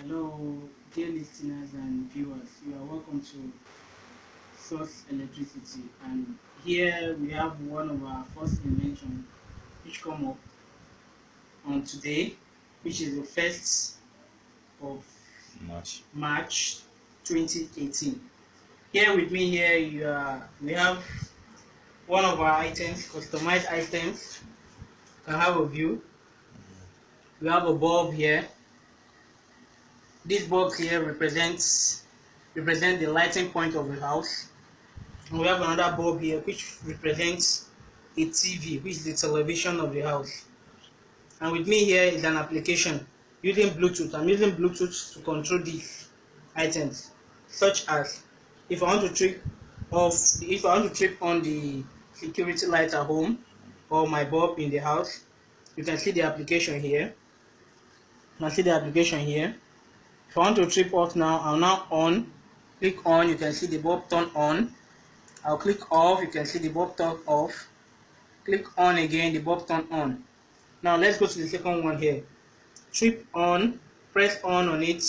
Hello, dear listeners and viewers. You are welcome to Source Electricity, and here we have one of our first invention which come up on today, which is the 1st of Much. March 2018. Here with me here we have one of our items, customized items. You can have a view. We have a bulb here. This box here represent the lighting point of the house. And we have another bulb here which represents a TV, which is the television of the house. And with me here is an application using Bluetooth. I'm using Bluetooth to control these items, such as if I want to trip on the security light at home or my bulb in the house. You can see the application here. You can see the application here. If I want to trip off now, I'll now click on, you can see the bulb turn on. I'll click off, you can see the bulb turn off. Click on again, the bulb turn on. Now let's go to the second one here. Trip on, press on it,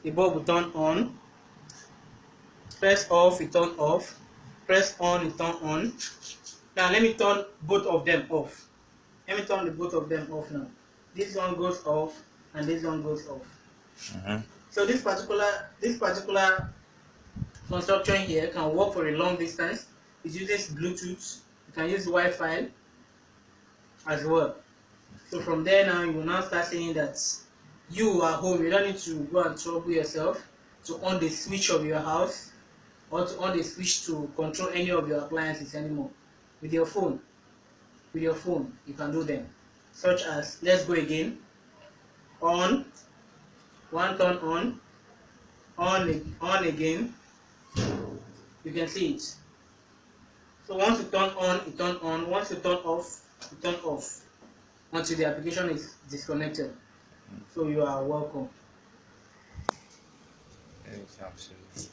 the bulb will turn on. Press off, it turn off. Press on, it turn on. Now let me turn both of them off. Let me turn the both of them off now. This one goes off and this one goes off. So this particular construction here can work for a long distance. It uses Bluetooth. You can use Wi-Fi as well. So from there now you will now start saying that you are home. You don't need to go and trouble yourself to on the switch of your house or to on the switch to control any of your appliances anymore. With your phone, you can do them. Such as, let's go again. On, one turn on again. You can see it. So once you turn on, it turn on. Once you turn off, it turn off until the application is disconnected. So you are welcome. Yes, absolutely.